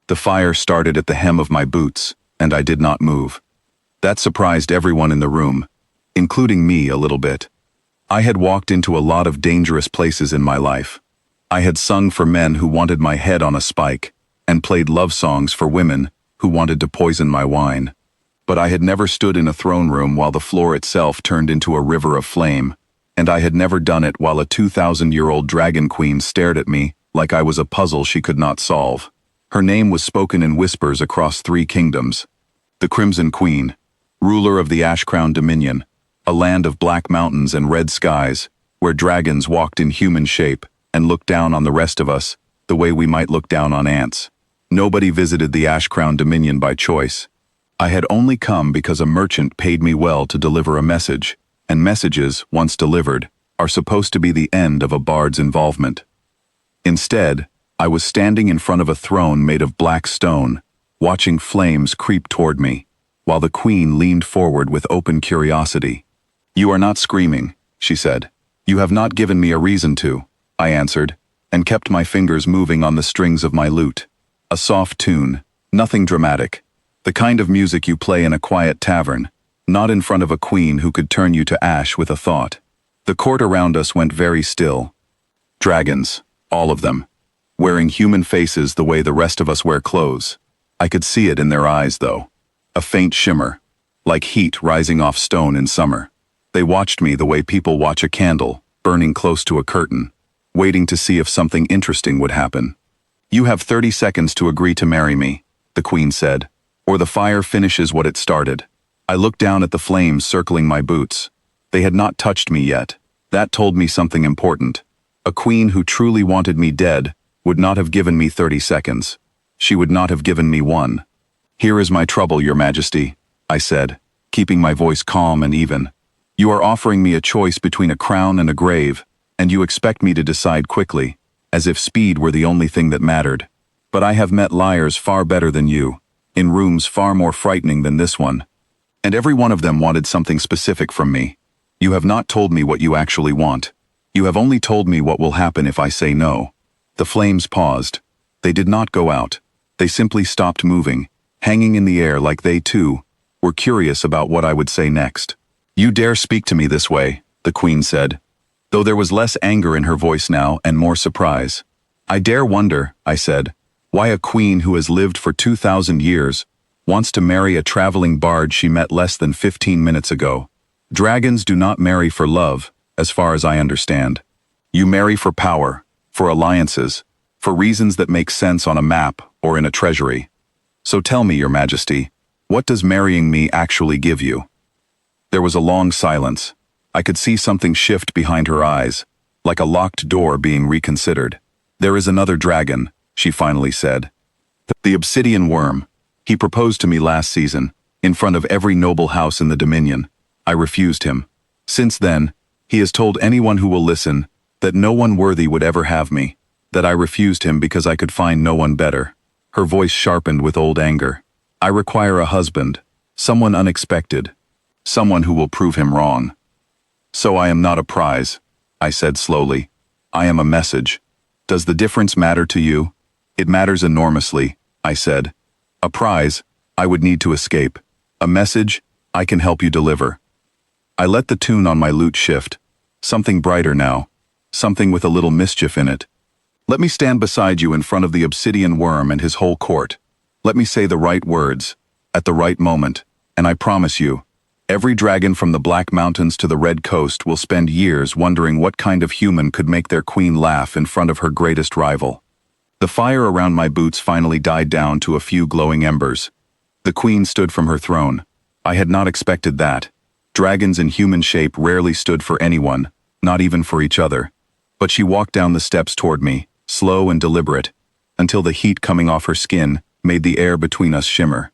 The fire started at the hem of my boots, and I did not move. That surprised everyone in the room, including me a little bit. I had walked into a lot of dangerous places in my life. I had sung for men who wanted my head on a spike, and played love songs for women who wanted to poison my wine. But I had never stood in a throne room while the floor itself turned into a river of flame, and I had never done it while a 2,000-year-old dragon queen stared at me like I was a puzzle she could not solve. Her name was spoken in whispers across 3 kingdoms. The Crimson Queen, ruler of the Ashcrown Dominion, a land of black mountains and red skies, where dragons walked in human shape and looked down on the rest of us the way we might look down on ants. Nobody visited the Ashcrown Dominion by choice. I had only come because a merchant paid me well to deliver a message, and messages, once delivered, are supposed to be the end of a bard's involvement. Instead, I was standing in front of a throne made of black stone, watching flames creep toward me, while the queen leaned forward with open curiosity. "You are not screaming," she said. "You have not given me a reason to," I answered, and kept my fingers moving on the strings of my lute. A soft tune, nothing dramatic, the kind of music you play in a quiet tavern, not in front of a queen who could turn you to ash with a thought. The court around us went very still. Dragons, all of them, wearing human faces the way the rest of us wear clothes. I could see it in their eyes, though. A faint shimmer, like heat rising off stone in summer. They watched me the way people watch a candle, burning close to a curtain, waiting to see if something interesting would happen. "You have 30 seconds to agree to marry me," the queen said, "or the fire finishes what it started." I looked down at the flames circling my boots. They had not touched me yet. That told me something important. A queen who truly wanted me dead would not have given me 30 seconds. She would not have given me one. "Here is my trouble, Your Majesty," I said, keeping my voice calm and even. "You are offering me a choice between a crown and a grave, and you expect me to decide quickly, as if speed were the only thing that mattered. But I have met liars far better than you, in rooms far more frightening than this one. And every one of them wanted something specific from me. You have not told me what you actually want. You have only told me what will happen if I say no." The flames paused. They did not go out. They simply stopped moving, hanging in the air like they, too, were curious about what I would say next. "You dare speak to me this way," the queen said, though there was less anger in her voice now and more surprise. "I dare wonder," I said, "why a queen who has lived for 2,000 years wants to marry a traveling bard she met less than 15 minutes ago. Dragons do not marry for love, as far as I understand. You marry for power, for alliances, for reasons that make sense on a map or in a treasury. So tell me, Your Majesty, what does marrying me actually give you?" There was a long silence. I could see something shift behind her eyes, like a locked door being reconsidered. "There is another dragon," she finally said. "The Obsidian Worm. He proposed to me last season, in front of every noble house in the Dominion. I refused him. Since then, he has told anyone who will listen that no one worthy would ever have me, that I refused him because I could find no one better." Her voice sharpened with old anger. "I require a husband, someone unexpected, someone who will prove him wrong." "So I am not a prize," I said slowly. "I am a message. Does the difference matter to you?" "It matters enormously," I said. "A prize, I would need to escape. A message, I can help you deliver." I let the tune on my lute shift. Something brighter now. Something with a little mischief in it. "Let me stand beside you in front of the Obsidian Worm and his whole court. Let me say the right words, at the right moment, and I promise you, every dragon from the Black Mountains to the Red Coast will spend years wondering what kind of human could make their queen laugh in front of her greatest rival." The fire around my boots finally died down to a few glowing embers. The queen stood from her throne. I had not expected that. Dragons in human shape rarely stood for anyone, not even for each other. But she walked down the steps toward me, slow and deliberate, until the heat coming off her skin made the air between us shimmer.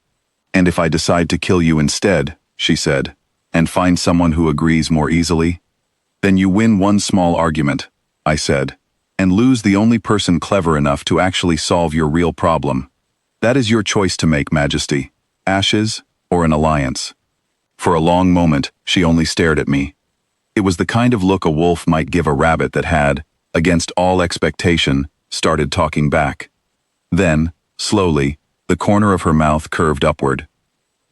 "And if I decide to kill you instead," she said, "and find someone who agrees more easily?" "Then you win one small argument," I said, "and lose the only person clever enough to actually solve your real problem. That is your choice to make, Majesty. Ashes or an alliance." For a long moment, she only stared at me. It was the kind of look a wolf might give a rabbit that had, against all expectation, started talking back. Then, slowly, The corner of her mouth curved upward.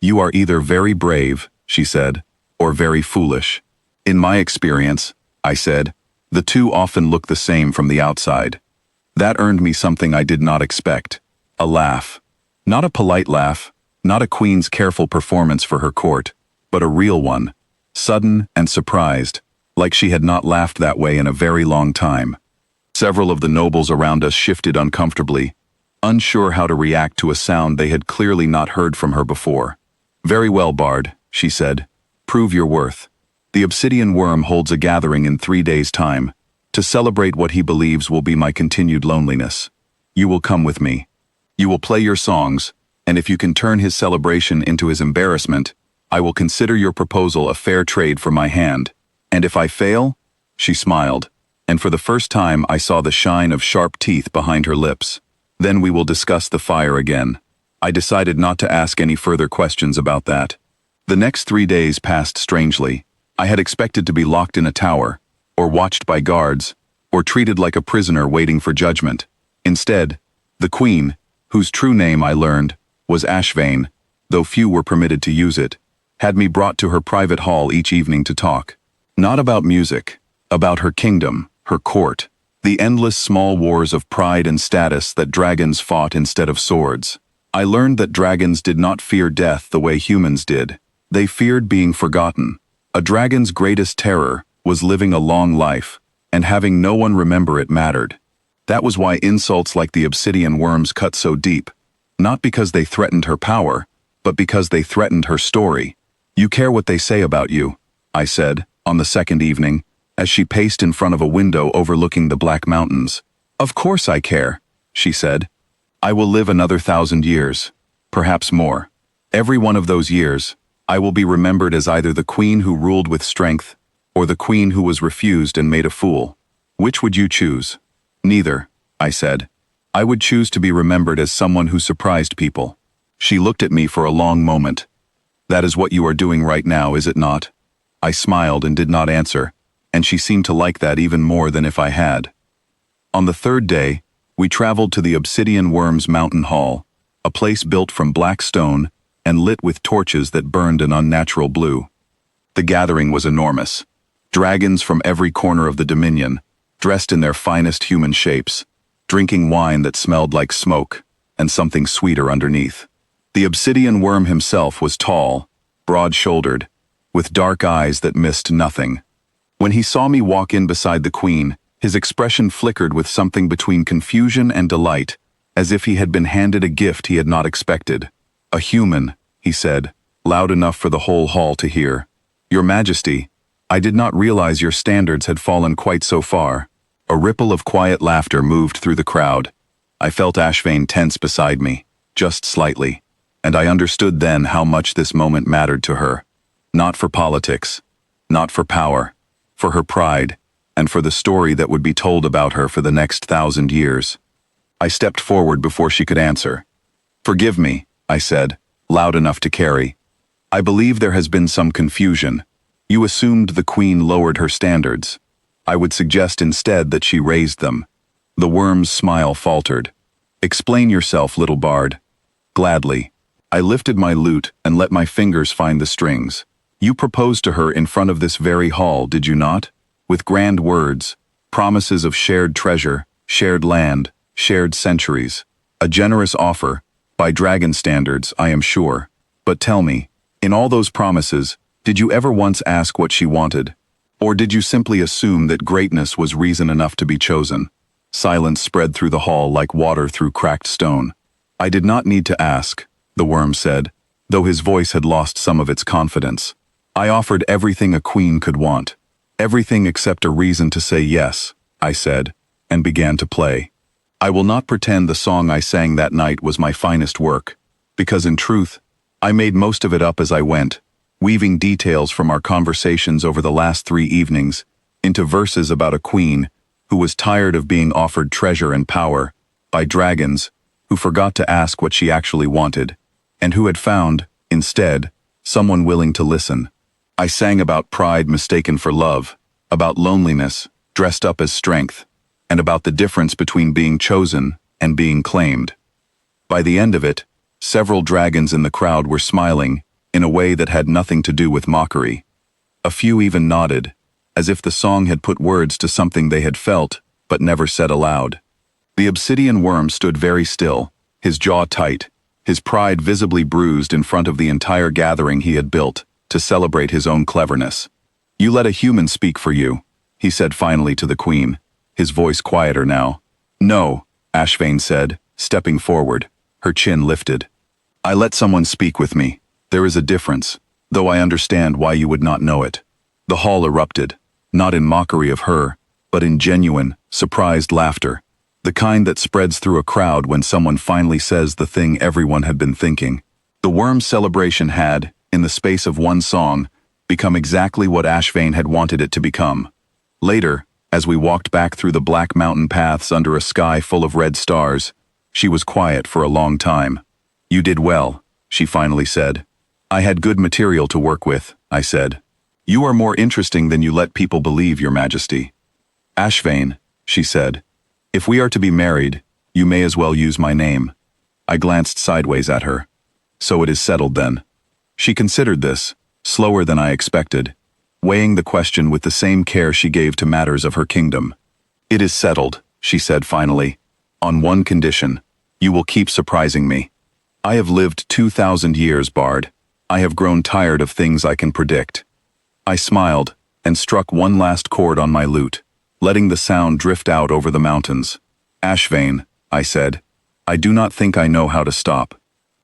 "You are either very brave," she said, "or very foolish." "In my experience," I said, "the two often look the same from the outside." That earned me something I did not expect. A laugh. Not a polite laugh, not a queen's careful performance for her court, but a real one. Sudden and surprised, like she had not laughed that way in a very long time. Several of the nobles around us shifted uncomfortably, unsure how to react to a sound they had clearly not heard from her before. "Very well, Bard," she said. "Prove your worth. The Obsidian Worm holds a gathering in 3 days' time, to celebrate what he believes will be my continued loneliness. You will come with me. You will play your songs, and if you can turn his celebration into his embarrassment, I will consider your proposal a fair trade for my hand. And if I fail?" She smiled, and for the first time I saw the shine of sharp teeth behind her lips. "Then we will discuss the fire again." I decided not to ask any further questions about that. The next 3 days passed strangely. I had expected to be locked in a tower, or watched by guards, or treated like a prisoner waiting for judgment. Instead, the queen, whose true name I learned was Ashvane, though few were permitted to use it, had me brought to her private hall each evening to talk. Not about music, about her kingdom, her court, the endless small wars of pride and status that dragons fought instead of swords. I learned that dragons did not fear death the way humans did. They feared being forgotten. A dragon's greatest terror was living a long life, and having no one remember it mattered. That was why insults like the Obsidian Worms cut so deep, not because they threatened her power, but because they threatened her story. "You care what they say about you," I said, on the second evening, as she paced in front of a window overlooking the Black Mountains. "Of course I care," she said. "I will live another 1,000 years, perhaps more. Every one of those years, I will be remembered as either the queen who ruled with strength, or the queen who was refused and made a fool. Which would you choose?" "Neither," I said. "I would choose to be remembered as someone who surprised people." She looked at me for a long moment. "That is what you are doing right now, is it not?" I smiled and did not answer, and she seemed to like that even more than if I had. On the third day, we traveled to the Obsidian Worms Mountain Hall, a place built from black stone and lit with torches that burned an unnatural blue. The gathering was enormous. Dragons from every corner of the Dominion, dressed in their finest human shapes, drinking wine that smelled like smoke, and something sweeter underneath. The Obsidian Worm himself was tall, broad-shouldered, with dark eyes that missed nothing. When he saw me walk in beside the queen, his expression flickered with something between confusion and delight, as if he had been handed a gift he had not expected. "A human," he said, loud enough for the whole hall to hear. "Your Majesty, I did not realize your standards had fallen quite so far." A ripple of quiet laughter moved through the crowd. I felt Ashvane tense beside me, just slightly, and I understood then how much this moment mattered to her. Not for politics, not for power, for her pride, and for the story that would be told about her for the next 1,000 years. I stepped forward before she could answer. "Forgive me," I said, loud enough to carry. "I believe there has been some confusion. You assumed the queen lowered her standards. I would suggest instead that she raised them." The worm's smile faltered. "Explain yourself, little bard." "Gladly." I lifted my lute and let my fingers find the strings. "You proposed to her in front of this very hall, did you not? With grand words, promises of shared treasure, shared land, shared centuries. A generous offer, by dragon standards, I am sure. But tell me, in all those promises, did you ever once ask what she wanted? Or did you simply assume that greatness was reason enough to be chosen?" Silence spread through the hall like water through cracked stone. "I did not need to ask," the worm said, though his voice had lost some of its confidence. "I offered everything a queen could want. Everything except a reason to say yes," I said, and began to play. I will not pretend the song I sang that night was my finest work, because in truth, I made most of it up as I went, weaving details from our conversations over the last 3 evenings into verses about a queen who was tired of being offered treasure and power by dragons who forgot to ask what she actually wanted, and who had found, instead, someone willing to listen. I sang about pride mistaken for love, about loneliness dressed up as strength, and about the difference between being chosen and being claimed. By the end of it, Several dragons in the crowd were smiling, in a way that had nothing to do with mockery. A few even nodded, as if the song had put words to something they had felt, but never said aloud. The obsidian worm stood very still, his jaw tight, his pride visibly bruised in front of the entire gathering he had built to celebrate his own cleverness. "You let a human speak for you," he said finally to the queen, his voice quieter now. "No," Ashvane said, stepping forward, her chin lifted. "I let someone speak with me. There is a difference, though I understand why you would not know it." The hall erupted, not in mockery of her, but in genuine, surprised laughter, the kind that spreads through a crowd when someone finally says the thing everyone had been thinking. The worm's celebration had, in the space of one song, become exactly what Ashvane had wanted it to become. Later, as we walked back through the black mountain paths under a sky full of red stars, she was quiet for a long time. "You did well," she finally said. "I had good material to work with," I said. "You are more interesting than you let people believe, Your Majesty." "Ashvane," she said, "if we are to be married, you may as well use my name." I glanced sideways at her. "So it is settled then." She considered this, slower than I expected, weighing the question with the same care she gave to matters of her kingdom. "It is settled," she said finally, "on one condition. You will keep surprising me. I have lived 2,000 years, Bard. I have grown tired of things I can predict." I smiled and struck one last chord on my lute, letting the sound drift out over the mountains. "Ashvane," I said, "I do not think I know how to stop."